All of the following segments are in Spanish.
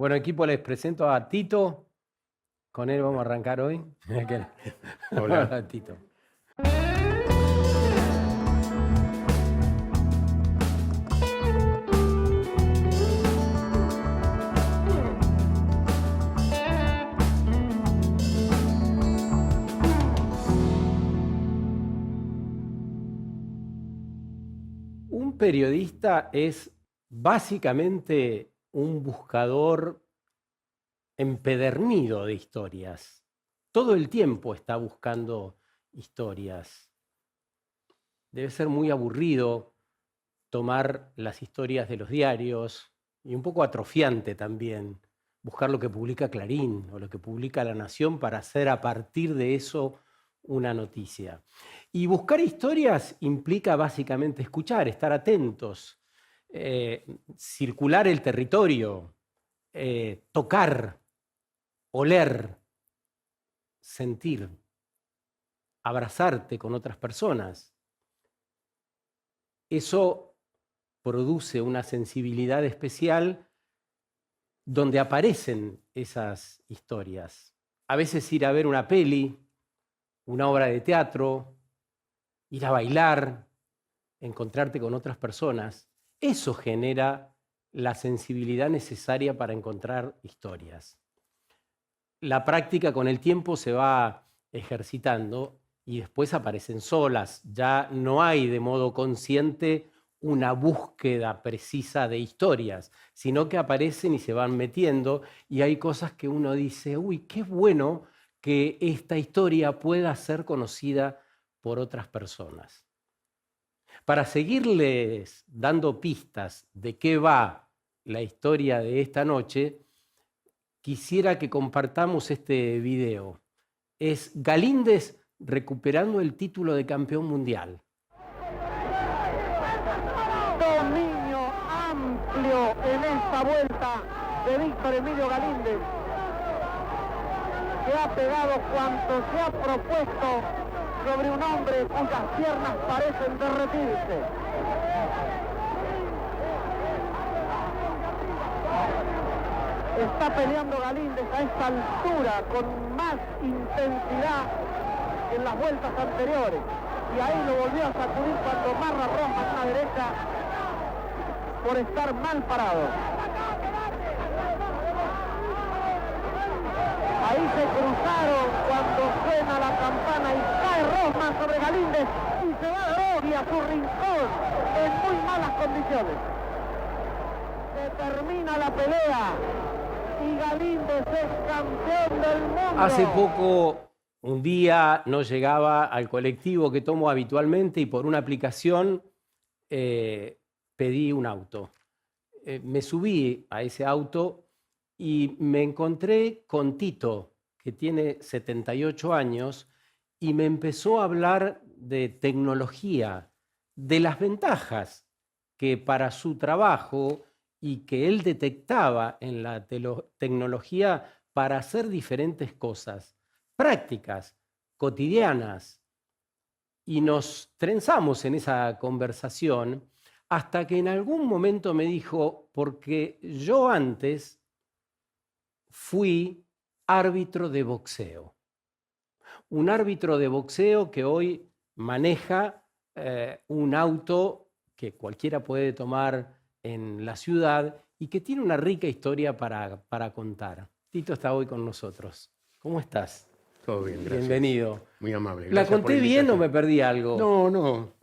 Bueno, equipo, les presento a Tito. Con él vamos a arrancar hoy. Hola. Hola, Tito. Un periodista es básicamente un buscador empedernido de historias. Todo el tiempo está buscando historias. Debe ser muy aburrido tomar las historias de los diarios y un poco atrofiante también buscar lo que publica Clarín o lo que publica La Nación para hacer a partir de eso una noticia. Y buscar historias implica básicamente escuchar, estar atentos, circular el territorio, tocar, oler, sentir, abrazarte con otras personas. Eso produce una sensibilidad especial donde aparecen esas historias. A veces ir a ver una peli, una obra de teatro, ir a bailar, encontrarte con otras personas, eso genera la sensibilidad necesaria para encontrar historias. La práctica con el tiempo se va ejercitando y después aparecen solas. Ya no hay de modo consciente una búsqueda precisa de historias, sino que aparecen y se van metiendo y hay cosas que uno dice, uy, qué bueno que esta historia pueda ser conocida por otras personas. Para seguirles dando pistas de qué va la historia de esta noche, quisiera que compartamos este video. Es Galíndez recuperando el título de campeón mundial. Dominio amplio en esta vuelta de Víctor Emilio Galíndez, que ha pegado cuanto se ha propuesto sobre un hombre cuyas piernas parecen derretirse. Está peleando Galíndez a esta altura con más intensidad que en las vueltas anteriores. Y ahí lo volvió a sacudir cuando Marra rompa a una derecha por estar mal parado. Ahí se cruzaron cuando suena la campana y cae Rosman sobre Galíndez y se va Dogui a su rincón en muy malas condiciones. Se termina la pelea y Galíndez es campeón del mundo. Hace poco, un día, no llegaba al colectivo que tomo habitualmente y por una aplicación pedí un auto. Me subí a ese auto y me encontré con Tito, que tiene 78 años, y me empezó a hablar de tecnología, de las ventajas que para su trabajo y que él detectaba en la tecnología para hacer diferentes cosas, prácticas, cotidianas, y nos trenzamos en esa conversación hasta que en algún momento me dijo, porque yo antes fui árbitro de boxeo. Un árbitro de boxeo que hoy maneja un auto que cualquiera puede tomar en la ciudad y que tiene una rica historia para contar. Tito está hoy con nosotros. ¿Cómo estás? Todo bien, gracias. Bienvenido. Muy amable. ¿La Gracias por conté la bien o invitación. me perdí algo? No.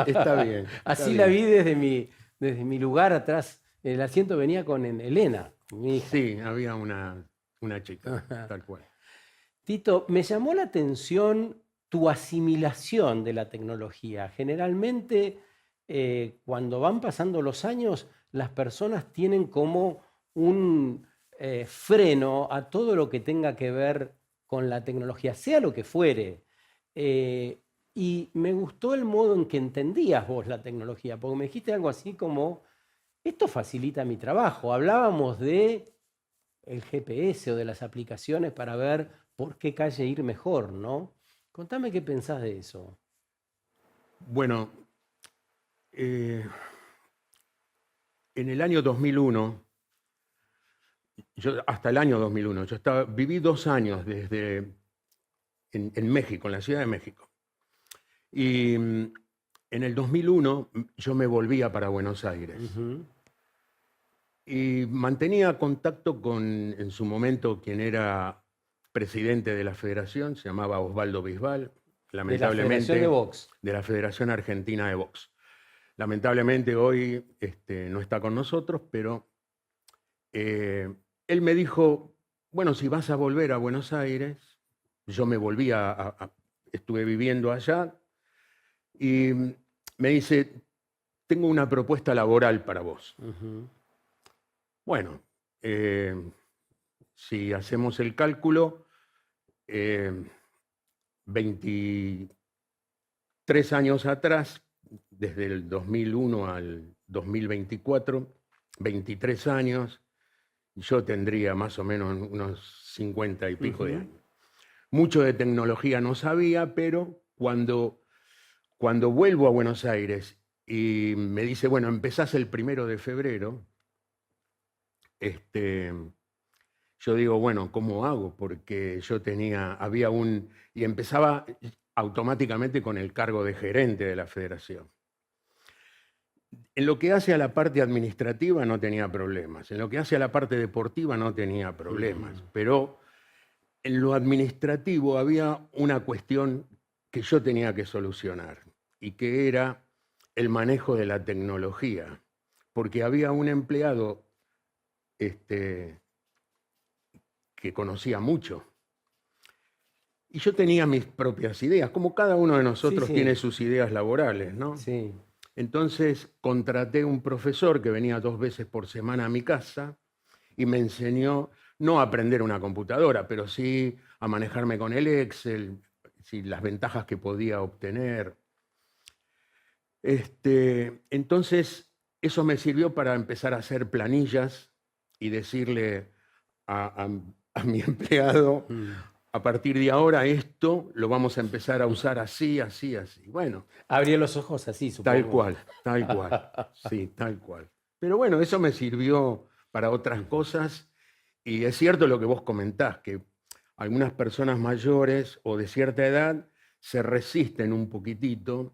Está bien. Así está la bien. vi desde mi lugar atrás. El asiento venía con Elena, mi hija. Sí, había una chica, tal cual. Tito, me llamó la atención tu asimilación de la tecnología. Generalmente, cuando van pasando los años, las personas tienen como un freno a todo lo que tenga que ver con la tecnología, sea lo que fuere. Y me gustó el modo en que entendías vos la tecnología, porque me dijiste algo así como, esto facilita mi trabajo. Hablábamos de el GPS o de las aplicaciones para ver por qué calle ir mejor, ¿no? Contame qué pensás de eso. Bueno, en el año 2001 yo hasta el año 2001, viví 2 años en México, en la Ciudad de México. Y en el 2001 yo me volvía para Buenos Aires. Y mantenía contacto con, en su momento, quien era presidente de la federación, se llamaba Osvaldo Bisbal, lamentablemente. De la Federación de Box. De la Federación Argentina de Box. Lamentablemente hoy no está con nosotros, pero él me dijo, bueno, si vas a volver a Buenos Aires, yo me volví estuve viviendo allá, y me dice, tengo una propuesta laboral para vos. Bueno, si hacemos el cálculo, 23 años atrás, desde el 2001 al 2024, 23 años, yo tendría más o menos unos 50 y pico de años. Mucho de tecnología no sabía, pero cuando vuelvo a Buenos Aires y me dice, bueno, empezás el 1 de febrero, yo digo, bueno, ¿cómo hago? Porque yo y empezaba automáticamente con el cargo de gerente de la federación. En lo que hace a la parte administrativa no tenía problemas, en lo que hace a la parte deportiva no tenía problemas, pero en lo administrativo había una cuestión que yo tenía que solucionar, y que era el manejo de la tecnología, porque había un empleado que conocía mucho. Y yo tenía mis propias ideas, como cada uno de nosotros tiene sus ideas laborales, ¿no? Sí. Entonces contraté un profesor que venía 2 veces por semana a mi casa y me enseñó no a aprender una computadora, pero sí a manejarme con el Excel, las ventajas que podía obtener. Entonces, eso me sirvió para empezar a hacer planillas y decirle a mi empleado, a partir de ahora esto lo vamos a empezar a usar así, así, así. Bueno. Abrí los ojos así, supongo. Tal cual. Sí, tal cual. Pero bueno, eso me sirvió para otras cosas, y es cierto lo que vos comentás, que algunas personas mayores o de cierta edad se resisten un poquitito,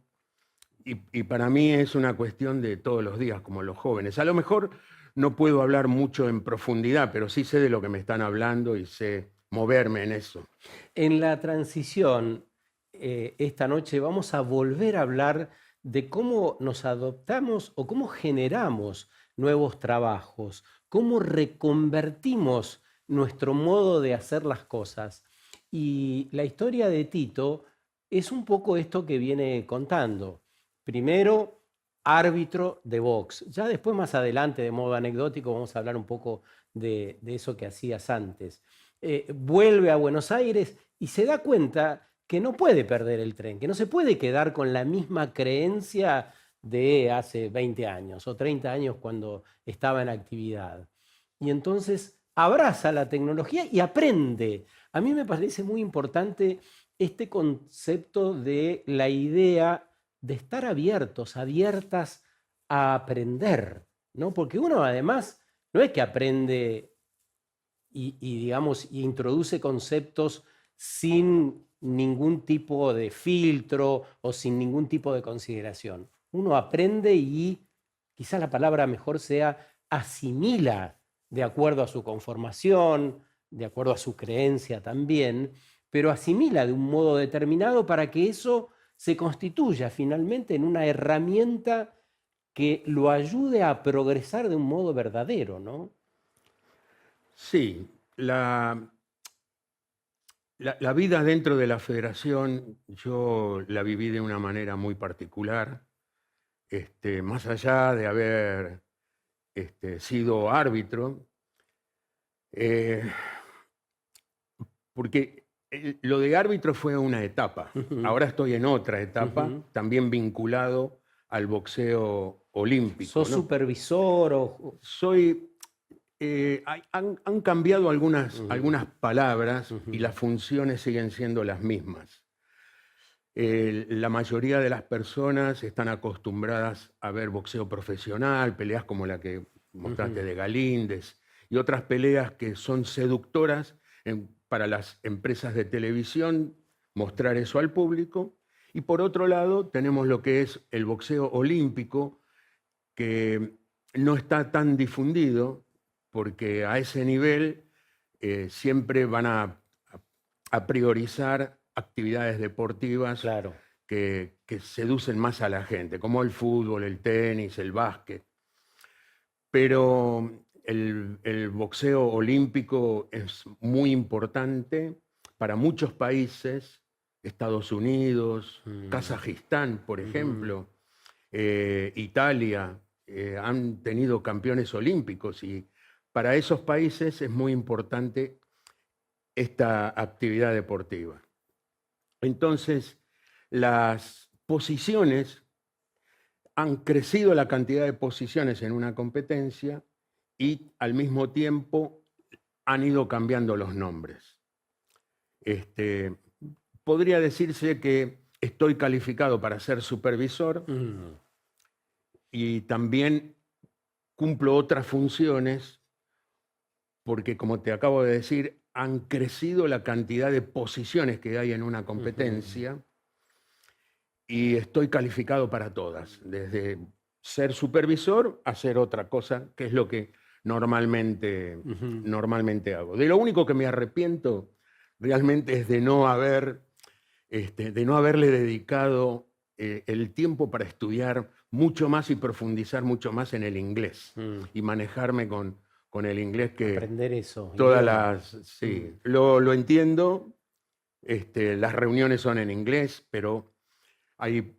y para mí es una cuestión de todos los días, como los jóvenes. A lo mejor no puedo hablar mucho en profundidad, pero sí sé de lo que me están hablando y sé moverme en eso. En la transición, esta noche vamos a volver a hablar de cómo nos adoptamos o cómo generamos nuevos trabajos, cómo reconvertimos nuestro modo de hacer las cosas. Y la historia de Tito es un poco esto que viene contando. Primero, árbitro de box. Ya después, más adelante, de modo anecdótico, vamos a hablar un poco de eso que hacías antes. Vuelve a Buenos Aires y se da cuenta que no puede perder el tren, que no se puede quedar con la misma creencia de hace 20 años o 30 años cuando estaba en actividad. Y entonces abraza la tecnología y aprende. A mí me parece muy importante este concepto de la idea de estar abiertas a aprender, ¿no? Porque uno además no es que aprende digamos, introduce conceptos sin ningún tipo de filtro o sin ningún tipo de consideración. Uno aprende y quizá la palabra mejor sea asimila de acuerdo a su conformación, de acuerdo a su creencia también, pero asimila de un modo determinado para que eso se constituya finalmente en una herramienta que lo ayude a progresar de un modo verdadero, ¿no? Sí, la vida dentro de la federación yo la viví de una manera muy particular, más allá de haber sido árbitro, porque lo de árbitro fue una etapa. Ahora estoy en otra etapa, también vinculado al boxeo olímpico. ¿Sos supervisor o...? Soy... han cambiado algunas palabras y las funciones siguen siendo las mismas. La mayoría de las personas están acostumbradas a ver boxeo profesional, peleas como la que mostraste de Galíndez y otras peleas que son seductoras para las empresas de televisión, mostrar eso al público. Y por otro lado tenemos lo que es el boxeo olímpico, que no está tan difundido, porque a ese nivel siempre van a priorizar actividades deportivas Claro. que seducen más a la gente, como el fútbol, el tenis, el básquet. Pero el boxeo olímpico es muy importante para muchos países, Estados Unidos, Kazajistán, por ejemplo, Italia, han tenido campeones olímpicos y para esos países es muy importante esta actividad deportiva. Entonces, las posiciones, han crecido la cantidad de posiciones en una competencia y al mismo tiempo han ido cambiando los nombres. Podría decirse que estoy calificado para ser supervisor y también cumplo otras funciones porque, como te acabo de decir, han crecido la cantidad de posiciones que hay en una competencia y estoy calificado para todas, desde ser supervisor a hacer otra cosa, que es lo que normalmente hago. De lo único que me arrepiento realmente es de no haberle dedicado el tiempo para estudiar mucho más y profundizar mucho más en el inglés y manejarme con el inglés, que aprender eso. todas las... Sí, lo entiendo, las reuniones son en inglés, pero hay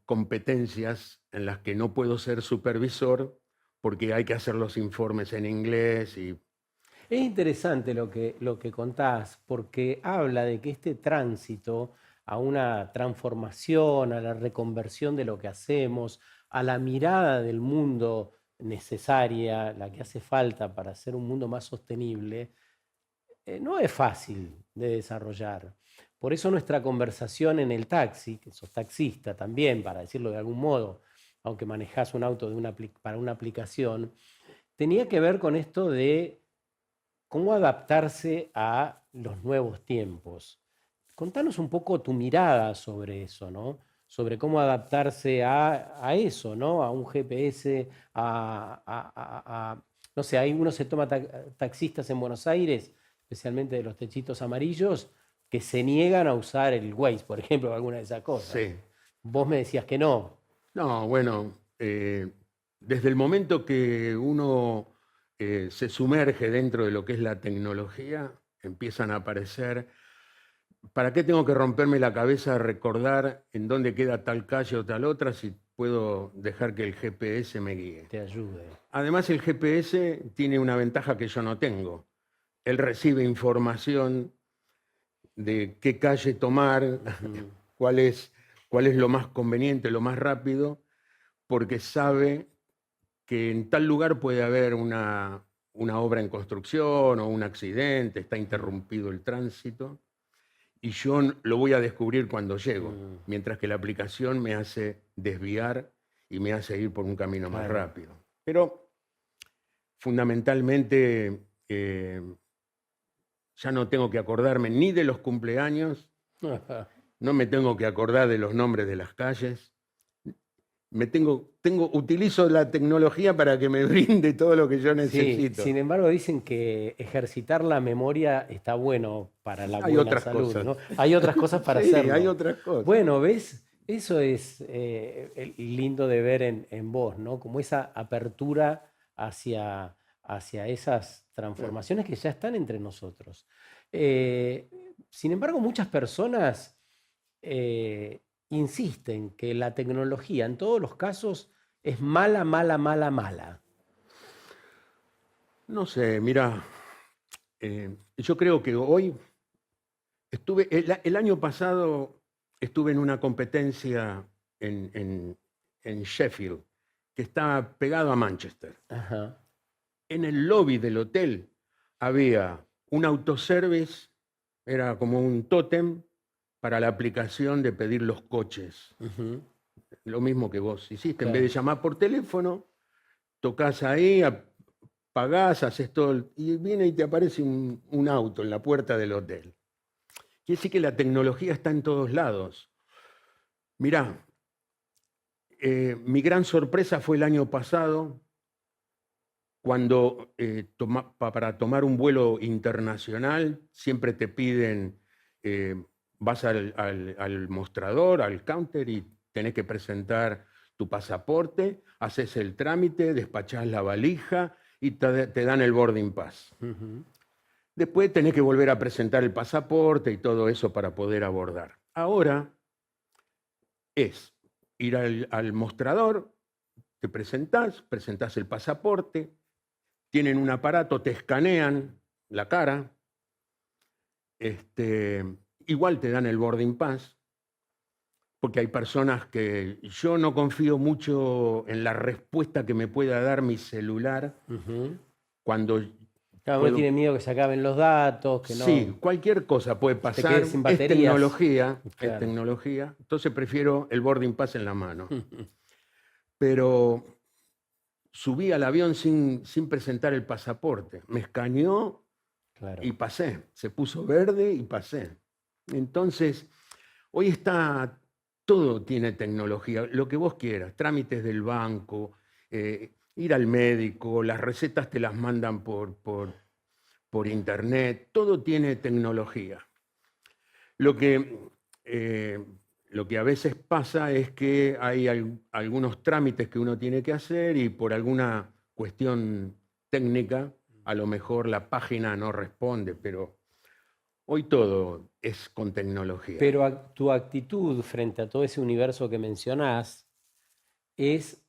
competencias en las que no puedo ser supervisor porque hay que hacer los informes en inglés. Es interesante lo que contás, porque habla de que este tránsito a una transformación, a la reconversión de lo que hacemos, a la mirada del mundo necesaria, la que hace falta para hacer un mundo más sostenible, no es fácil de desarrollar. Por eso nuestra conversación en el taxi, que sos taxista también, para decirlo de algún modo, aunque manejás un auto para una aplicación, tenía que ver con esto de cómo adaptarse a los nuevos tiempos. Contanos un poco tu mirada sobre eso, ¿no? Sobre cómo adaptarse a eso, ¿no? A un GPS, no sé, uno se toma taxistas en Buenos Aires, especialmente de los techitos amarillos, que se niegan a usar el Waze, por ejemplo, o alguna de esas cosas. Sí. Vos me decías que no. No, bueno, desde el momento que uno se sumerge dentro de lo que es la tecnología, empiezan a aparecer... ¿Para qué tengo que romperme la cabeza a recordar en dónde queda tal calle o tal otra si puedo dejar que el GPS me guíe? Te ayude. Además, el GPS tiene una ventaja que yo no tengo. Él recibe información de qué calle tomar, cuál es lo más conveniente, lo más rápido, porque sabe que en tal lugar puede haber una obra en construcción o un accidente, está interrumpido el tránsito. Y yo lo voy a descubrir cuando llego, mientras que la aplicación me hace desviar y me hace ir por un camino más rápido. Pero fundamentalmente ya no tengo que acordarme ni de los cumpleaños, no me tengo que acordar de los nombres de las calles. Utilizo la tecnología para que me brinde todo lo que yo necesito. Sí, sin embargo, dicen que ejercitar la memoria está bueno para la buena salud, ¿no? Hay otras cosas para hacerlo. Hay otras cosas. Bueno, ¿ves? Eso es lindo de ver en vos, ¿no? Como esa apertura hacia esas transformaciones que ya están entre nosotros. Sin embargo, muchas personas... insisten que la tecnología en todos los casos es mala, mala, mala, mala. No sé, mira, yo creo que hoy el año pasado estuve en una competencia en Sheffield, que está pegado a Manchester. Ajá. En el lobby del hotel había un autoservice, era como un tótem, para la aplicación de pedir los coches. Lo mismo que vos hiciste. Claro. En vez de llamar por teléfono, tocas ahí, pagás, haces todo, y viene y te aparece un auto en la puerta del hotel. Quiere decir que la tecnología está en todos lados. Mirá, mi gran sorpresa fue el año pasado, cuando para tomar un vuelo internacional siempre te piden, vas al mostrador, al counter, y tenés que presentar tu pasaporte, haces el trámite, despachás la valija y te dan el boarding pass. Después tenés que volver a presentar el pasaporte y todo eso para poder abordar. Ahora es ir al mostrador, te presentás el pasaporte, tienen un aparato, te escanean la cara, igual te dan el boarding pass, porque hay personas que yo no confío mucho en la respuesta que me pueda dar mi celular cuando... Claro, uno tiene miedo que se acaben los datos, que no... Sí, cualquier cosa puede pasar. Te quedes sin Es baterías. tecnología, Claro. es tecnología. Entonces prefiero el boarding pass en la mano. Pero subí al avión sin presentar el pasaporte. Me escaneó Claro. y pasé. Se puso verde y pasé. Entonces, hoy todo tiene tecnología, lo que vos quieras, trámites del banco, ir al médico, las recetas te las mandan por internet, todo tiene tecnología. Lo que a veces pasa es que hay algunos trámites que uno tiene que hacer y por alguna cuestión técnica, a lo mejor la página no responde, pero hoy todo es con tecnología. Pero tu actitud frente a todo ese universo que mencionás es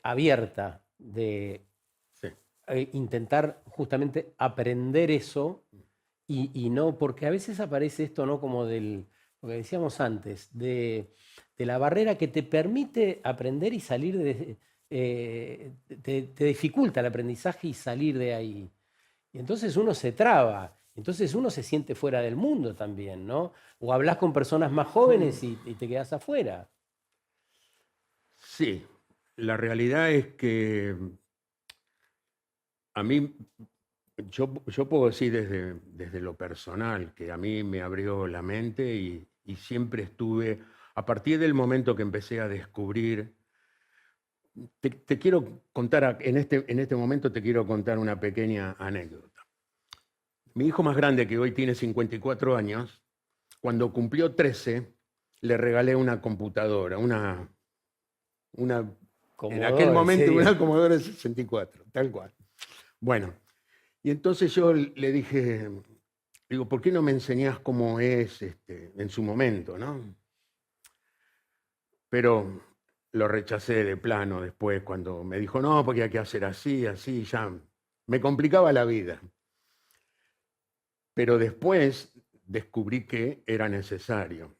abierta de Sí. intentar justamente aprender eso y no, porque a veces aparece esto, ¿no? Como lo que decíamos antes, de la barrera que te permite aprender y salir te dificulta el aprendizaje y salir de ahí. Y entonces uno se traba. Entonces uno se siente fuera del mundo también, ¿no? O hablas con personas más jóvenes y te quedas afuera. Sí, la realidad es que a mí, yo puedo decir desde lo personal, que a mí me abrió la mente y siempre estuve, a partir del momento que empecé a descubrir, te quiero contar, en este momento te quiero contar una pequeña anécdota. Mi hijo más grande, que hoy tiene 54 años, cuando cumplió 13, le regalé una computadora, en aquel momento una Commodore 64, tal cual. Bueno, y entonces yo le dije, digo, ¿por qué no me enseñás cómo es en su momento, no? Pero lo rechacé de plano después cuando me dijo, no, porque hay que hacer así, así, ya me complicaba la vida. Pero después descubrí que era necesario.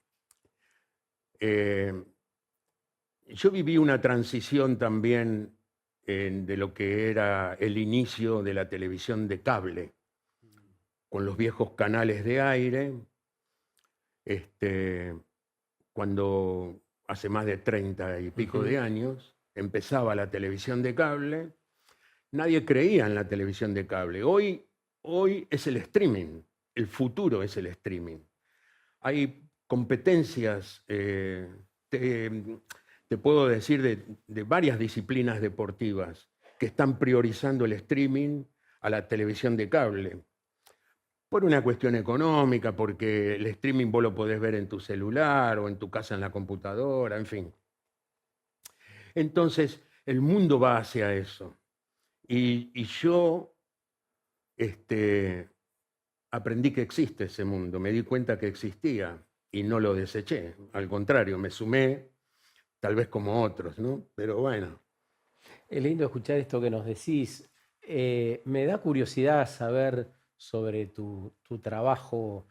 Yo viví una transición también de lo que era el inicio de la televisión de cable, con los viejos canales de aire, cuando hace más de 30 y pico de años empezaba la televisión de cable, nadie creía en la televisión de cable. Hoy es el streaming, el futuro es el streaming. Hay competencias, te puedo decir, de varias disciplinas deportivas que están priorizando el streaming a la televisión de cable. Por una cuestión económica, porque el streaming vos lo podés ver en tu celular o en tu casa en la computadora, en fin. Entonces, el mundo va hacia eso. Y yo aprendí que existe ese mundo, me di cuenta que existía y no lo deseché. Al contrario, me sumé, tal vez como otros, ¿no? Pero bueno. Es lindo escuchar esto que nos decís. Me da curiosidad saber sobre tu trabajo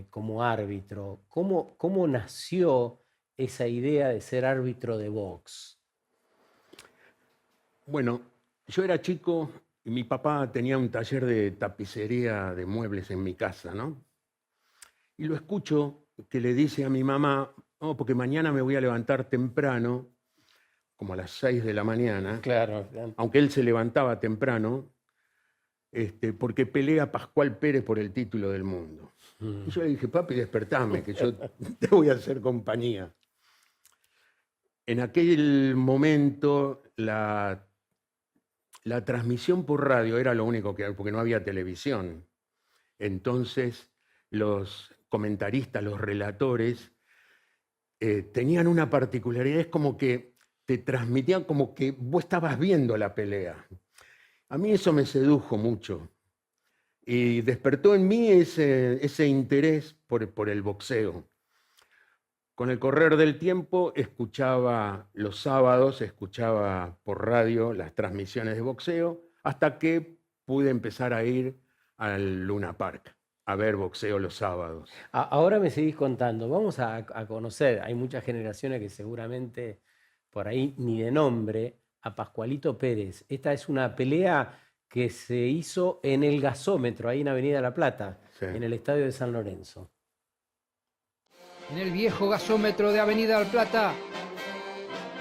como árbitro. ¿Cómo nació esa idea de ser árbitro de box? Bueno, yo era chico y mi papá tenía un taller de tapicería de muebles en mi casa, ¿no? Y lo escucho que le dice a mi mamá, oh, porque mañana me voy a levantar temprano, como a las 6 de la mañana. Claro. Aunque él se levantaba temprano, porque pelea Pascual Pérez por el título del mundo. Y yo le dije, papi, despertame, que yo te voy a hacer compañía. En aquel momento la transmisión por radio era lo único que había, porque no había televisión. Entonces los comentaristas, los relatores, tenían una particularidad, es como que te transmitían como que vos estabas viendo la pelea. A mí eso me sedujo mucho y despertó en mí ese interés por el boxeo. Con el correr del tiempo escuchaba los sábados, escuchaba por radio las transmisiones de boxeo, hasta que pude empezar a ir al Luna Park a ver boxeo los sábados. Ahora me seguís contando, vamos a conocer, hay muchas generaciones que seguramente por ahí ni de nombre, a Pascualito Pérez. Esta es una pelea que se hizo en el gasómetro, ahí en Avenida La Plata, Sí. en el estadio de San Lorenzo. En el viejo gasómetro de Avenida La Plata,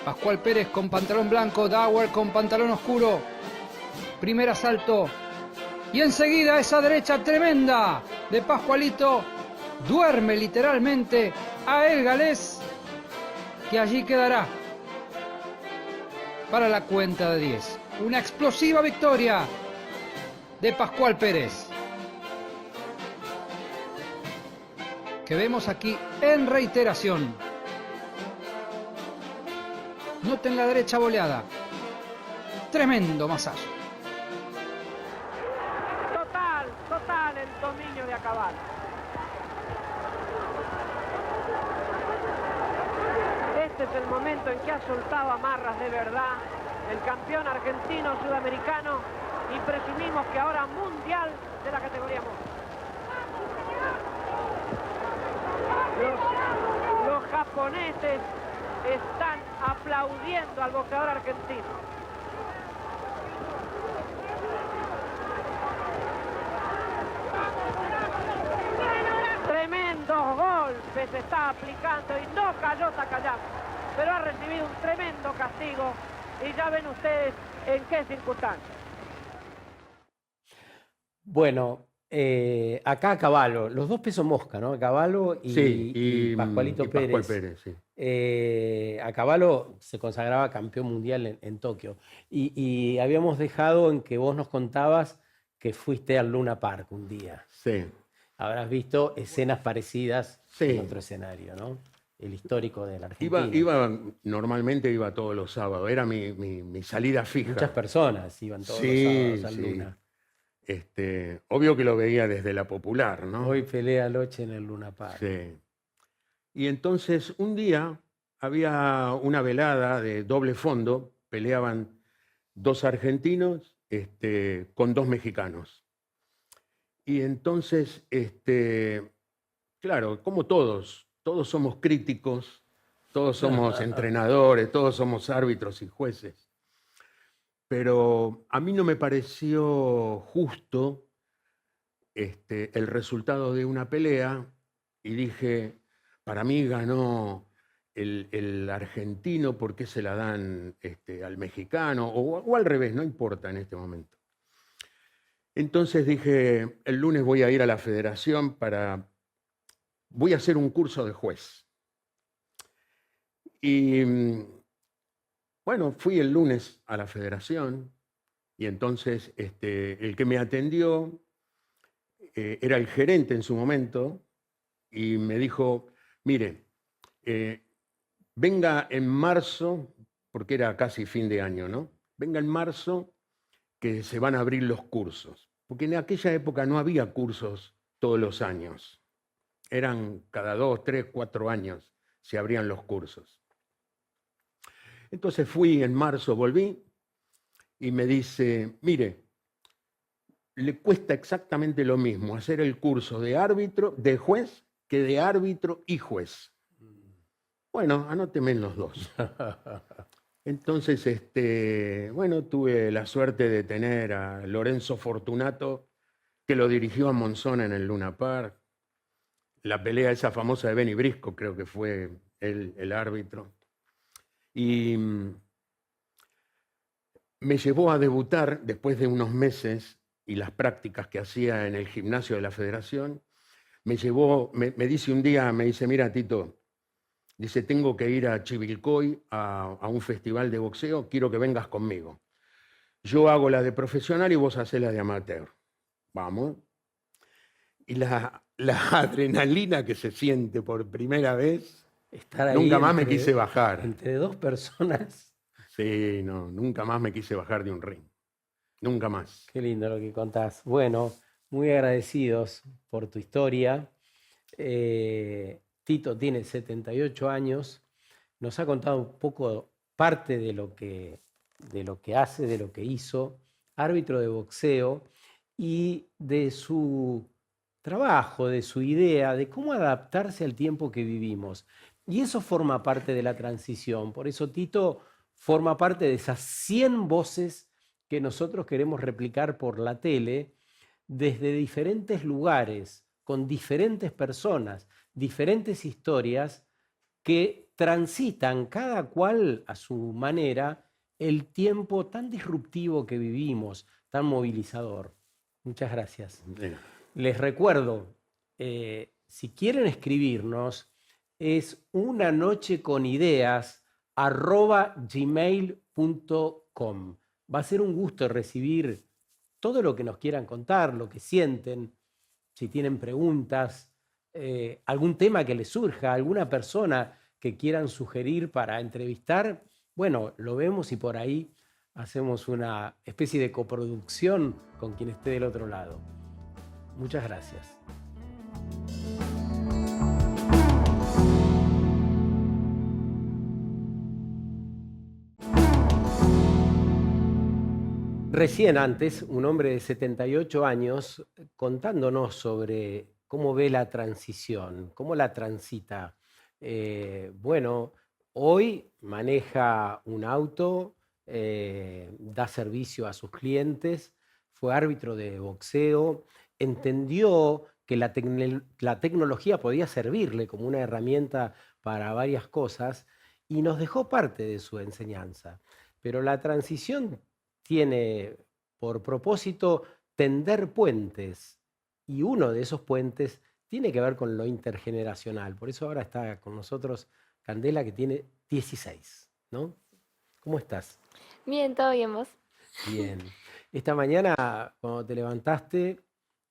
Pascual Pérez con pantalón blanco, Dauer con pantalón oscuro. Primer asalto. Y enseguida esa derecha tremenda de Pascualito duerme literalmente a El Galés, que allí quedará para la cuenta de 10. Una explosiva victoria de Pascual Pérez, que vemos aquí en reiteración. Noten la derecha boleada. Tremendo masazo. Total el dominio de Acabal. Este es el momento en que ha soltado amarras de verdad el campeón argentino sudamericano y presumimos que ahora mundial de la categoría mundial. Los japoneses están aplaudiendo al boxeador argentino. Tremendos golpes se está aplicando y no cayó Takayama, pero ha recibido un tremendo castigo y ya ven ustedes en qué circunstancias. Bueno, acá a Cavallo, los dos pesos mosca, ¿no? Cavallo y Pascualito Pérez. Pascual Pérez, sí. A Cavallo se consagraba campeón mundial en Tokio. Y habíamos dejado en que vos nos contabas que fuiste al Luna Park un día. Sí. Habrás visto escenas parecidas Sí. en otro escenario, ¿no? El histórico de la Argentina. Normalmente iba todos los sábados, era mi salida fija. Muchas personas iban todos los sábados al Luna. Obvio que lo veía desde la popular, ¿no? Hoy pelea Loche en el Luna Park. Sí. Y entonces un día había una velada de doble fondo, peleaban dos argentinos con dos mexicanos. Y entonces, claro, como todos somos críticos, todos somos entrenadores, todos somos árbitros y jueces. Pero a mí no me pareció justo el resultado de una pelea y dije, para mí ganó el argentino, ¿por qué se la dan al mexicano? O al revés, no importa en este momento. Entonces dije, el lunes voy a ir a la federación voy a hacer un curso de juez. Y bueno, fui el lunes a la federación y entonces el que me atendió era el gerente en su momento y me dijo, mire, venga en marzo, porque era casi fin de año, ¿no? Venga en marzo que se van a abrir los cursos, porque en aquella época no había cursos todos los años, eran cada 2, 3, 4 años se abrían los cursos. Entonces fui en marzo, volví y me dice, mire, le cuesta exactamente lo mismo hacer el curso de árbitro, de juez, que de árbitro y juez. Bueno, anóteme en los dos. Entonces, bueno, tuve la suerte de tener a Lorenzo Fortunato, que lo dirigió a Monzón en el Luna Park. La pelea esa famosa de Benny Brisco, creo que fue él el árbitro. Y me llevó a debutar después de unos meses y las prácticas que hacía en el gimnasio de la Federación, me llevó, me dice un día, me dice, mira Tito, dice, tengo que ir a Chivilcoy a un festival de boxeo, quiero que vengas conmigo. Yo hago la de profesional y vos hacés la de amateur. Vamos. Y la adrenalina que se siente por primera vez, Estar ahí nunca más me quise bajar. entre dos personas. Sí, no, nunca más me quise bajar de un ring. Nunca más. Qué lindo lo que contás. Bueno, muy agradecidos por tu historia. Tito tiene 78 años. Nos ha contado un poco parte de lo que hace, de lo que hizo, árbitro de boxeo y de su trabajo, de su idea, de cómo adaptarse al tiempo que vivimos. Y eso forma parte de la transición. Por eso Tito forma parte de esas 100 voces que nosotros queremos replicar por la tele desde diferentes lugares, con diferentes personas, diferentes historias que transitan cada cual a su manera el tiempo tan disruptivo que vivimos, tan movilizador. Muchas gracias. Les recuerdo, si quieren escribirnos, es unanocheconideas@gmail.com. Va a ser un gusto recibir todo lo que nos quieran contar, lo que sienten, si tienen preguntas, algún tema que les surja, alguna persona que quieran sugerir para entrevistar. Bueno, lo vemos y por ahí hacemos una especie de coproducción con quien esté del otro lado. Muchas gracias. Recién antes, un hombre de 78 años contándonos sobre cómo ve la transición, cómo la transita. Bueno, hoy maneja un auto, da servicio a sus clientes, fue árbitro de boxeo, entendió que la tecnología podía servirle como una herramienta para varias cosas y nos dejó parte de su enseñanza. Pero la transición tiene por propósito tender puentes y uno de esos puentes tiene que ver con lo intergeneracional. Por eso ahora está con nosotros Candela, que tiene 16, ¿no? ¿Cómo estás? Bien, todo bien, ¿vos? Bien. Esta mañana, cuando te levantaste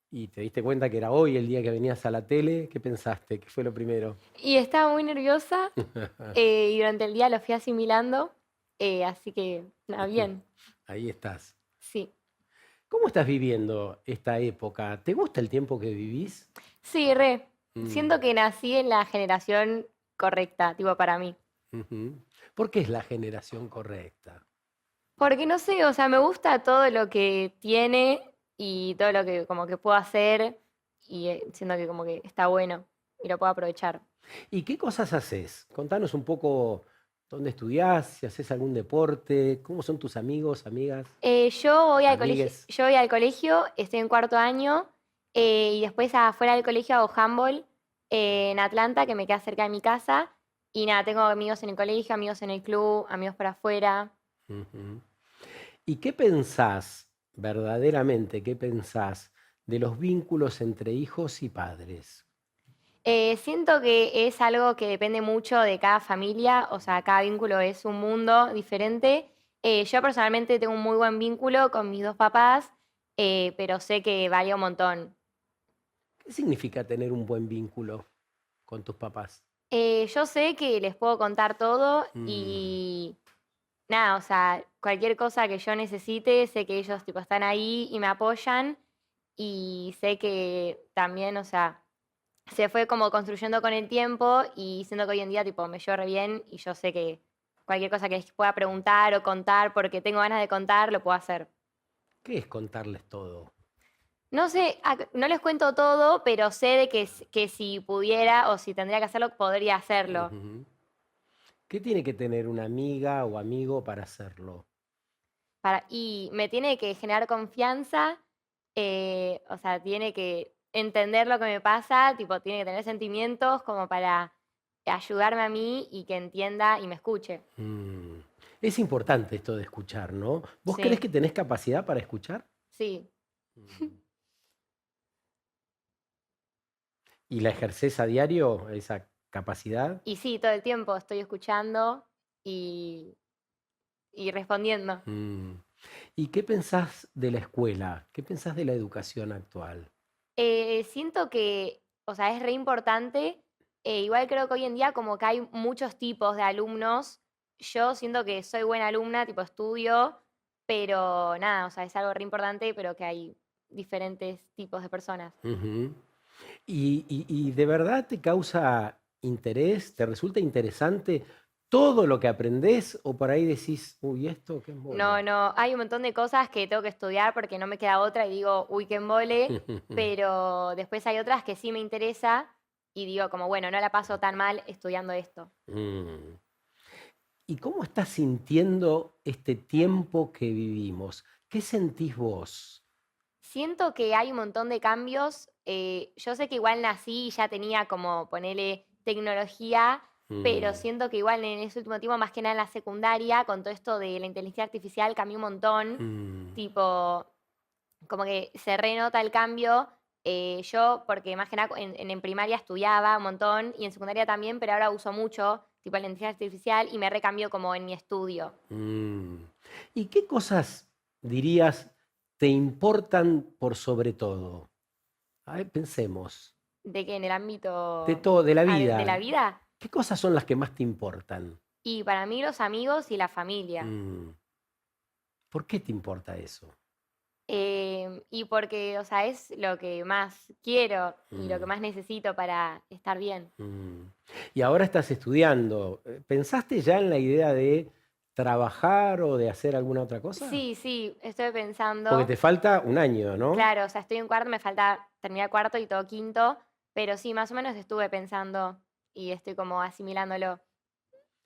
y te diste cuenta que era hoy el día que venías a la tele, ¿qué pensaste? ¿Qué fue lo primero? Y estaba muy nerviosa y durante el día lo fui asimilando, así que, nada, bien, Ahí estás. sí. ¿Cómo estás viviendo esta época? ¿Te gusta el tiempo que vivís? Sí, re. Mm, Siento que nací en la generación correcta, tipo para mí. ujú. ¿Por qué es la generación correcta? Porque no sé, o sea, me gusta todo lo que tiene y todo lo que como que puedo hacer y siento que como que está bueno y lo puedo aprovechar. ¿Y qué cosas haces? Contanos un poco dónde estudiás, si haces algún deporte, cómo son tus amigos, amigas, amigues. Yo voy al colegio, estoy en cuarto año y después afuera del colegio hago handball en Atlanta, que me queda cerca de mi casa. Y nada, tengo amigos en el colegio, amigos en el club, amigos para afuera. Ujú. ¿Y qué pensás, verdaderamente, qué pensás de los vínculos entre hijos y padres? Siento que es algo que depende mucho de cada familia, o sea, cada vínculo es un mundo diferente. Yo personalmente tengo un muy buen vínculo con mis dos papás, pero sé que varía un montón. ¿Qué significa tener un buen vínculo con tus papás? Yo sé que les puedo contar todo Mm, y nada, o sea, cualquier cosa que yo necesite, sé que ellos tipo están ahí y me apoyan y sé que también, o sea, se fue como construyendo con el tiempo y siento que hoy en día tipo me llevo re bien y yo sé que cualquier cosa que les pueda preguntar o contar porque tengo ganas de contar, lo puedo hacer. ¿Qué es contarles todo? No sé, no les cuento todo, pero sé de que si pudiera o si tendría que hacerlo, podría hacerlo. Ujú. ¿Qué tiene que tener una amiga o amigo para hacerlo? Y me tiene que generar confianza, o sea, tiene que entender lo que me pasa, tipo, tiene que tener sentimientos como para ayudarme a mí y que entienda y me escuche. Mm. Es importante esto de escuchar, ¿no? ¿Vos crees Sí, que tenés capacidad para escuchar? sí. Mm. ¿Y la ejercés a diario, esa capacidad? Y sí, todo el tiempo estoy escuchando y respondiendo. Mm. ¿Y qué pensás de la escuela? ¿Qué pensás de la educación actual? Siento que, o sea, es re importante. Igual creo que hoy en día como que hay muchos tipos de alumnos. Yo siento que soy buena alumna, tipo estudio, pero nada, o sea, es algo re importante, pero que hay diferentes tipos de personas. Ujú. ¿Y de verdad te causa interés? ¿Te resulta interesante todo lo que aprendés? ¿O por ahí decís, uy, esto qué No, embole? no, hay un montón de cosas que tengo que estudiar porque no me queda otra y digo, uy, qué embole, pero después hay otras que sí me interesa y digo como, bueno, no la paso tan mal estudiando esto. Mm. ¿Y cómo estás sintiendo este tiempo que vivimos? ¿Qué sentís vos? Siento que hay un montón de cambios. Yo sé que igual nací y ya tenía como ponerle tecnología, pero Mm, siento que igual en ese último tiempo, más que nada en la secundaria, con todo esto de la inteligencia artificial, cambió un montón. mm, Tipo, como que se renota el cambio. Yo, porque más que nada en primaria estudiaba un montón y en secundaria también, pero ahora uso mucho, tipo la inteligencia artificial, y me recambio como en mi estudio. mm. ¿Y qué cosas dirías te importan por sobre todo? A ver, pensemos. ¿De que en el De ámbito todo, de la de la vida. vida? ¿Qué cosas son las que más te importan? Y para mí los amigos y la familia. Mm, ¿por qué te importa eso? Y porque, o sea, es lo que más quiero y lo que Mm, más necesito para estar bien. mm. Y ahora estás estudiando. ¿Pensaste ya en la idea de trabajar o de hacer alguna otra cosa? Sí, sí, estoy Porque pensando. te falta un año, ¿no? Claro, o sea, estoy en cuarto, me falta terminar cuarto y todo quinto, pero sí, más o menos estuve pensando y estoy como asimilándolo.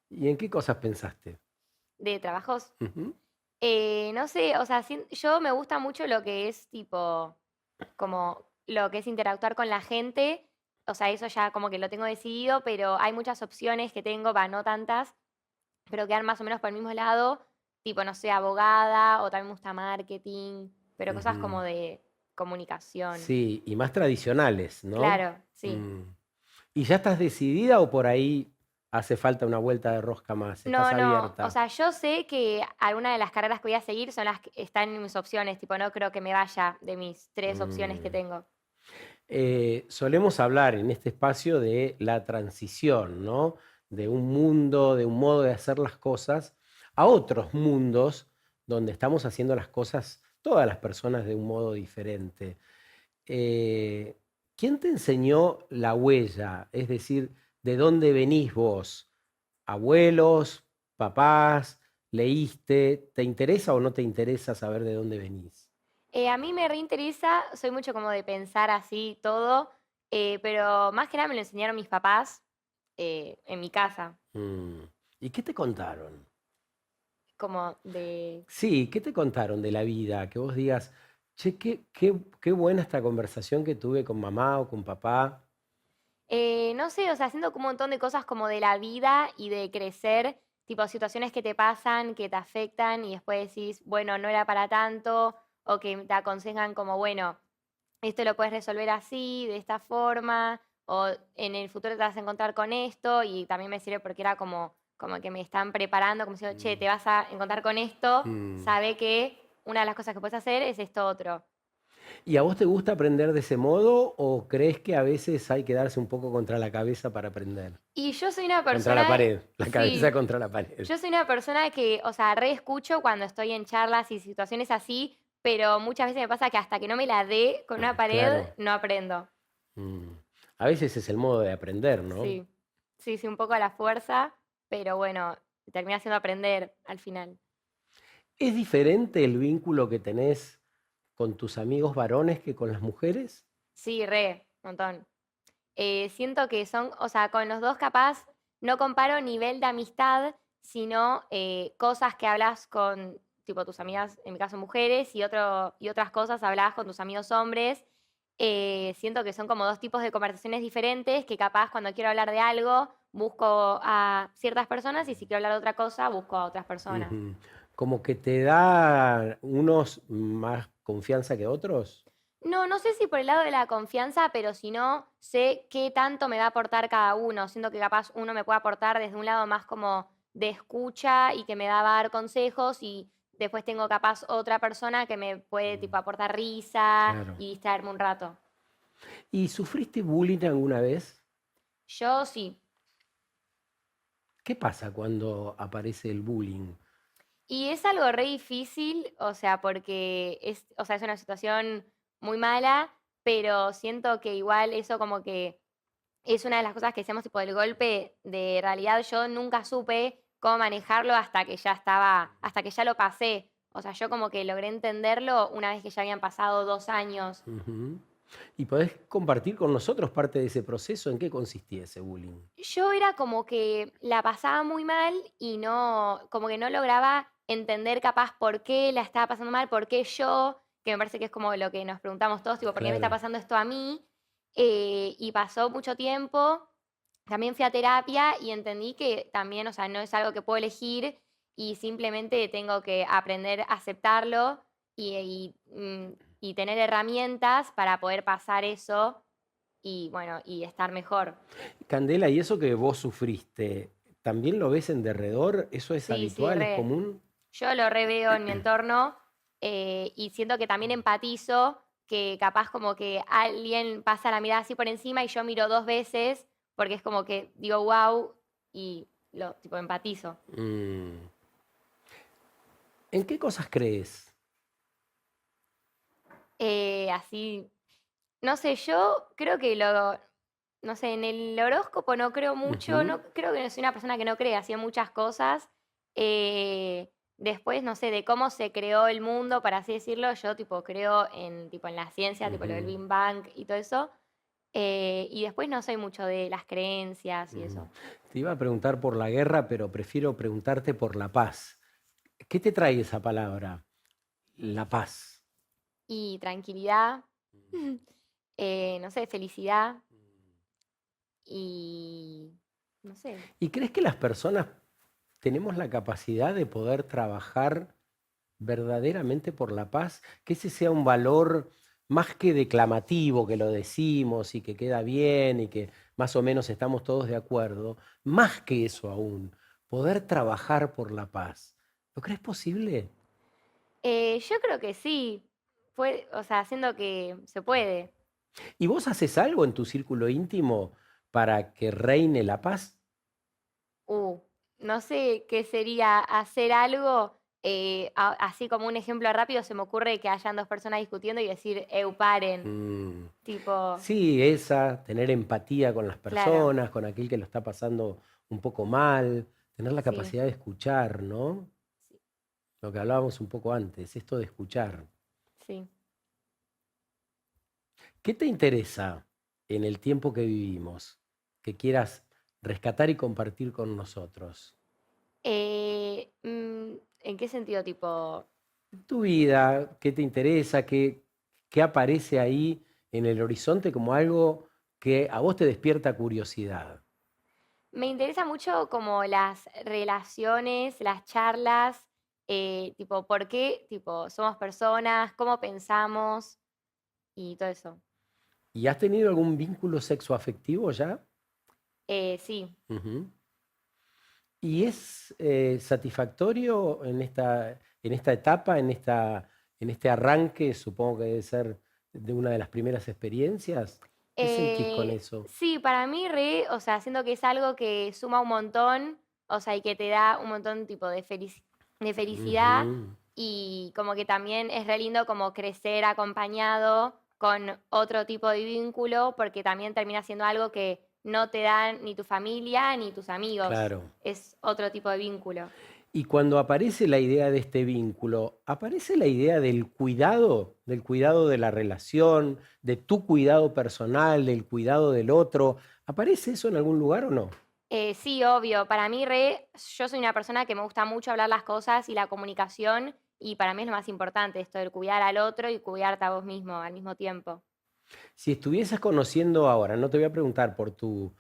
¿Y en qué cosas pensaste? ¿De trabajos? Ujú. No sé, o sea, yo me gusta mucho lo que es tipo, como lo que es interactuar con la gente, o sea, eso ya como que lo tengo decidido, pero hay muchas opciones que tengo, va, no tantas, pero quedan más o menos por el mismo lado, tipo, no sé, abogada, o también me gusta marketing, pero cosas como Ujú. de comunicación. Sí, y más tradicionales, ¿no? Claro, sí. Mm. ¿Y ya estás decidida o por ahí hace falta una vuelta de rosca más? ¿Estás No, no, o abierta? sea, yo sé que algunas de las carreras que voy a seguir son las que están en mis opciones, tipo, no creo que me vaya de mis 3 opciones que Mm. tengo. Solemos hablar en este espacio de la transición, ¿no? De un mundo, de un modo de hacer las cosas a otros mundos donde estamos haciendo las cosas, todas las personas, de un modo diferente. Eh, ¿Quién te enseñó la huella? Es decir, ¿de dónde venís vos? ¿Abuelos? ¿Papás? ¿Leíste? ¿Te interesa o no te interesa saber de dónde venís? A mí me reinteresa, soy mucho como de pensar así todo, pero más que nada me lo enseñaron mis papás en mi casa, Mm. ¿Y qué te contaron? como de... Sí, ¿qué te contaron de la vida? Que vos digas, che, qué buena esta conversación que tuve con mamá o con papá. No sé, o sea, haciendo como un montón de cosas como de la vida y de crecer, tipo situaciones que te pasan, que te afectan y después decís, bueno, no era para tanto, o que te aconsejan como, bueno, esto lo puedes resolver así, de esta forma, o en el futuro te vas a encontrar con esto, y también me sirve porque era como que me están preparando, como diciendo, che, Mm, te vas a encontrar con esto, mm. sabe que una de las cosas que puedes hacer es esto otro. ¿Y a vos te gusta aprender de ese modo o crees que a veces hay que darse un poco contra la cabeza para aprender? Y yo soy una Contra la persona, pared, la cabeza sí, contra la pared. yo soy una persona que, o sea, reescucho cuando estoy en charlas y situaciones así, pero muchas veces me pasa que hasta que no me la dé con una pared, Claro. no aprendo. Mm. A veces es el modo de aprender, ¿no? Sí, sí, sí, un poco a la fuerza, pero bueno, termina siendo aprender al final. ¿Es diferente el vínculo que tenés con tus amigos varones que con las mujeres? Sí, re, montón. Siento que son, o sea, con los dos capaz, no comparo nivel de amistad, sino cosas que hablas con, tipo, tus amigas, en mi caso mujeres, y otras cosas hablas con tus amigos hombres. Siento que son como dos tipos de conversaciones diferentes, que capaz cuando quiero hablar de algo, busco a ciertas personas, y si quiero hablar de otra cosa, busco a otras personas. Ujú. ¿Como que te da unos más confianza que otros? No, no sé si por el lado de la confianza, pero si no, sé qué tanto me va a aportar cada uno. Siento que capaz uno me puede aportar desde un lado más como de escucha y que me va a dar consejos y después tengo capaz otra persona que me puede tipo aportar risa Claro. y distraerme un rato. ¿Y sufriste bullying alguna vez? Yo sí. ¿Qué pasa cuando aparece el bullying? Y es algo re difícil, o sea, porque es, o sea, es una situación muy mala, pero siento que igual eso como que es una de las cosas que decíamos, tipo, del golpe de realidad. Yo nunca supe cómo manejarlo hasta que ya estaba, hasta que ya lo pasé. O sea, yo como que logré entenderlo una vez que ya habían pasado 2 años. Ujú. ¿Y podés compartir con nosotros parte de ese proceso? ¿En qué consistía ese bullying? Yo era como que la pasaba muy mal y no, como que no lograba entender capaz por qué la estaba pasando mal, por qué yo, que me parece que es como lo que nos preguntamos todos, tipo, ¿por qué me está Claro. pasando esto a mí? Y pasó mucho tiempo, también fui a terapia y entendí que también, o sea, no es algo que puedo elegir y simplemente tengo que aprender a aceptarlo y tener herramientas para poder pasar eso y, bueno, y estar mejor. Candela, ¿y eso que vos sufriste, también lo ves en derredor? ¿Eso es Sí, sí, habitual, es re. común? Yo lo reveo en mi entorno y siento que también empatizo, que capaz como que alguien pasa la mirada así por encima y yo miro 2 veces porque es como que digo wow y lo tipo empatizo. Mm. ¿En qué cosas crees? Así, no sé, yo creo que no sé, en el horóscopo no creo mucho, Ujú. no creo que soy una persona que no cree así en muchas cosas. Después, no sé, de cómo se creó el mundo, para así decirlo, yo tipo creo en, tipo, en la ciencia, tipo lo del Ujú. Big Bang y todo eso. Y después no soy mucho de las creencias y Mm. eso. Te iba a preguntar por la guerra, pero prefiero preguntarte por la paz. ¿Qué te trae esa palabra? La paz. Y tranquilidad, no sé, felicidad y no sé. ¿Y crees que las personas tenemos la capacidad de poder trabajar verdaderamente por la paz? Que ese sea un valor más que declamativo, que lo decimos y que queda bien y que más o menos estamos todos de acuerdo, más que eso aún, poder trabajar por la paz. ¿Lo crees posible? Yo creo que sí, o sea, siendo que se puede. ¿Y vos haces algo en tu círculo íntimo para que reine la paz? Uh, no sé qué sería hacer algo, así como un ejemplo rápido, se me ocurre que hayan 2 personas discutiendo y decir, paren, Mm. tipo, Sí, esa, tener empatía con las claro, personas, con aquel que lo está pasando un poco mal, tener la sí, capacidad de escuchar, ¿no? sí, Lo que hablábamos un poco antes, esto de escuchar. sí. ¿Qué te interesa en el tiempo que vivimos que quieras rescatar y compartir con nosotros? ¿En qué sentido, tipo? Tu vida, ¿qué te interesa? ¿Qué aparece ahí en el horizonte como algo que a vos te despierta curiosidad? Me interesa mucho como las relaciones, las charlas, tipo, ¿por qué, tipo, somos personas? ¿Cómo pensamos? Y todo eso. ¿Y has tenido algún vínculo sexoafectivo ya? Sí. Ujú. ¿Y es satisfactorio en esta etapa, en este arranque? Supongo que debe ser de una de las primeras experiencias. ¿Qué sentís con eso? Sí, para mí o sea, siento que es algo que suma un montón, o sea, y que te da un montón tipo de felicidad Ujú. y como que también es re lindo como crecer acompañado con otro tipo de vínculo, porque también termina siendo algo que no te dan ni tu familia ni tus amigos. Claro. Es otro tipo de vínculo. Y cuando aparece la idea de este vínculo, ¿aparece la idea del cuidado de la relación, de tu cuidado personal, del cuidado del otro? ¿Aparece eso en algún lugar o no? Sí, obvio. Para mí, yo soy una persona que me gusta mucho hablar las cosas y la comunicación, y para mí es lo más importante, esto del cuidar al otro y cuidarte a vos mismo al mismo tiempo. Si estuvieses conociendo ahora, no te voy a preguntar por tu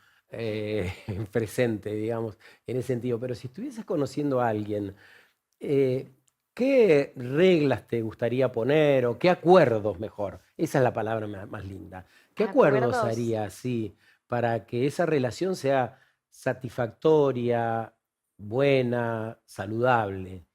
presente, digamos, en ese sentido, pero si estuvieses conociendo a alguien, eh, ¿Qué reglas te gustaría poner o qué acuerdos mejor? Esa es la palabra más linda. ¿Qué acuerdos Acuerdos. harías, sí, para que esa relación sea satisfactoria, buena, saludable?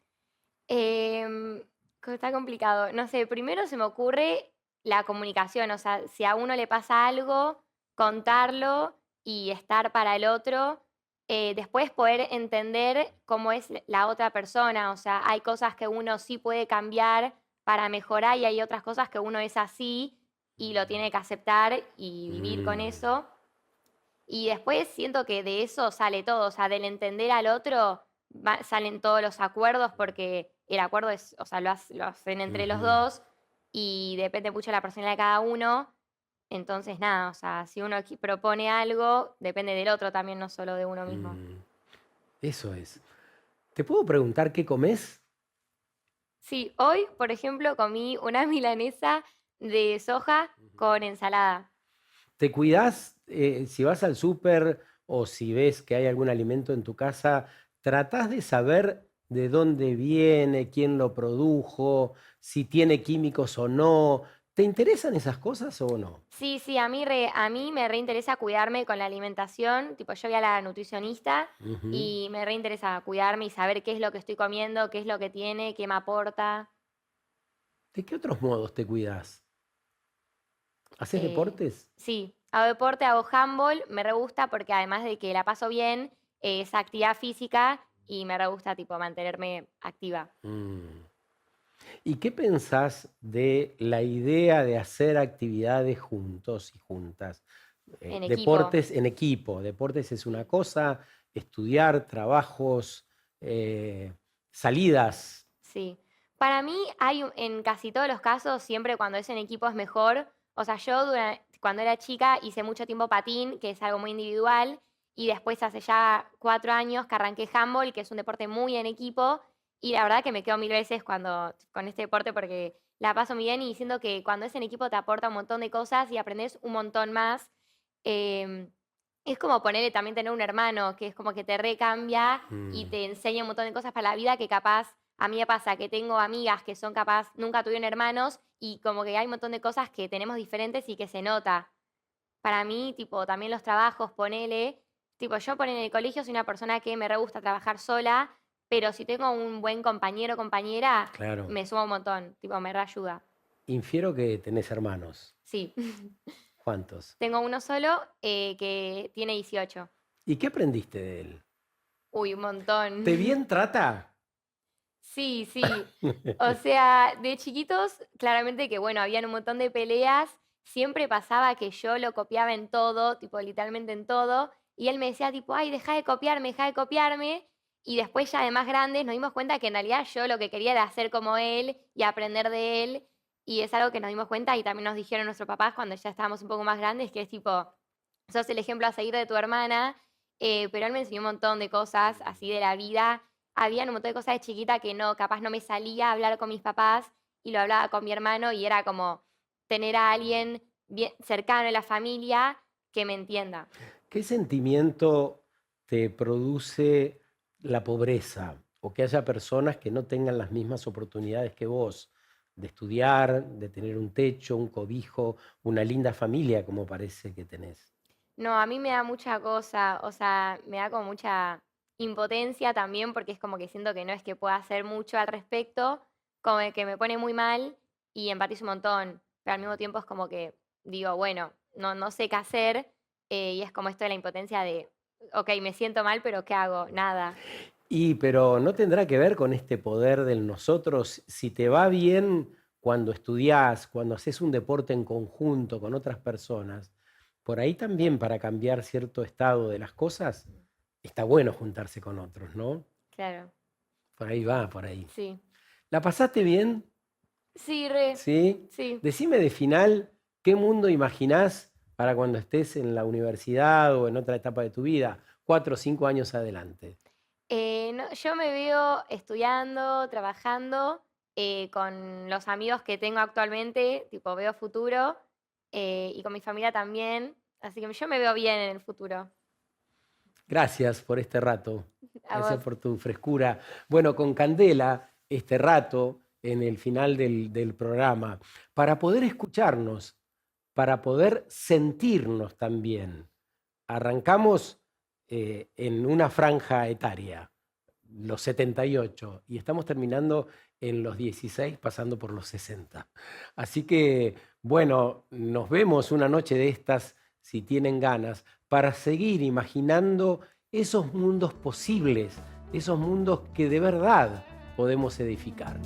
Em, Está complicado. No sé, primero se me ocurre la comunicación, o sea, si a uno le pasa algo, contarlo y estar para el otro. Después poder entender cómo es la otra persona, o sea, hay cosas que uno sí puede cambiar para mejorar y hay otras cosas que uno es así y lo tiene que aceptar y vivir con Mm, eso. Y después siento que de eso sale todo, o sea, del entender al otro salen todos los acuerdos porque el acuerdo es, o sea, lo hacen entre los ujú, dos y depende mucho de la personalidad de cada uno. Entonces, nada, o sea, si uno propone algo, depende del otro también, no solo de uno mismo. mm. Eso es. ¿Te puedo preguntar qué comes? Sí, hoy, por ejemplo, comí una milanesa de soja con ensalada. ¿Te cuidás si vas al súper o si ves que hay algún alimento en tu casa? ¿Tratás de saber de dónde viene, quién lo produjo, si tiene químicos o no? ¿Te interesan esas cosas o no? Sí, sí, a mí me reinteresa cuidarme con la alimentación, tipo yo voy a la nutricionista Ujú. y me reinteresa cuidarme y saber qué es lo que estoy comiendo, qué es lo que tiene, qué me aporta. ¿De qué otros modos te cuidás? ¿Haces eh, deportes? sí, hago deporte, hago handball, me re gusta porque además de que la paso bien, es actividad física y me re gusta tipo mantenerme activa Mm. ¿Y qué pensás de la idea de hacer actividades juntos y juntas? en equipo. Deportes en equipo. Deportes es una Sí. cosa, estudiar, trabajos, salidas. Sí. Para mí en casi todos los casos, siempre cuando es en equipo es mejor. O sea, yo cuando era chica hice mucho tiempo patín, que es algo muy individual, y después hace ya 4 años que arranqué handball, que es un deporte muy en equipo, y la verdad que me quedo mil veces con este deporte porque la paso muy bien y siento que cuando es en equipo te aporta un montón de cosas y aprendes un montón más. Em, es como ponerle también tener un hermano, que es como que te recambia y Mm, te enseña un montón de cosas para la vida que capaz a mí me pasa que tengo amigas que son capaz, nunca tuvieron hermanos y como que hay un montón de cosas que tenemos diferentes y que se nota. Para mí, tipo, también los trabajos, ponele, tipo, yo ponele en el colegio soy una persona que me re gusta trabajar sola, pero si tengo un buen compañero o compañera, claro. me suma un montón, tipo, me re ayuda. Infiero que tenés hermanos. Sí. ¿Cuántos? Tengo uno solo que tiene 18. ¿Y qué aprendiste de él? Uy, un montón. ¿Te bien trata? Sí, sí. O sea, de chiquitos, claramente que, bueno, habían un montón de peleas. Siempre pasaba que yo lo copiaba en todo, tipo, literalmente en todo. Y él me decía, tipo, ay, deja de copiarme, deja de copiarme. Y después, ya de más grandes, nos dimos cuenta que en realidad yo lo que quería era ser como él y aprender de él. Y es algo que nos dimos cuenta y también nos dijeron nuestros papás cuando ya estábamos un poco más grandes, que es tipo, sos el ejemplo a seguir de tu hermana. Pero él me enseñó un montón de cosas así de la vida. Habían un montón de cosas de chiquita que no, capaz no me salía a hablar con mis papás y lo hablaba con mi hermano y era como tener a alguien bien cercano en la familia que me entienda. ¿Qué sentimiento te produce la pobreza o que haya personas que no tengan las mismas oportunidades que vos de estudiar, de tener un techo, un cobijo, una linda familia como parece que tenés? No, a mí me da mucha cosa, o sea, me da como mucha impotencia también porque es como que siento que no es que pueda hacer mucho al respecto, como que me pone muy mal y empatizo un montón, pero al mismo tiempo es como que digo, bueno, no sé qué hacer y es como esto de la impotencia de, ok, me siento mal, pero ¿qué hago? Nada. Pero no tendrá que ver con este poder del nosotros. Si te va bien cuando estudiás, cuando haces un deporte en conjunto con otras personas, por ahí también para cambiar cierto estado de las cosas, está bueno juntarse con otros, ¿no? Claro, Por ahí va, por ahí. sí. ¿La pasaste bien? Sí, re, ¿Sí? sí. Decime de final, ¿qué mundo imaginás para cuando estés en la universidad o en otra etapa de tu vida, 4 o 5 años adelante? Yo me veo estudiando, trabajando, con los amigos que tengo actualmente, tipo veo futuro, y con mi familia también, así que yo me veo bien en el futuro. Gracias por este rato. A vos. Gracias por tu frescura. Bueno, con Candela este rato en el final del programa, para poder escucharnos, para poder sentirnos también. Arrancamos en una franja etaria, los 78, y estamos terminando en los 16, pasando por los 60. Así que, bueno, nos vemos una noche de estas, si tienen ganas, para seguir imaginando esos mundos posibles, esos mundos que de verdad podemos edificar.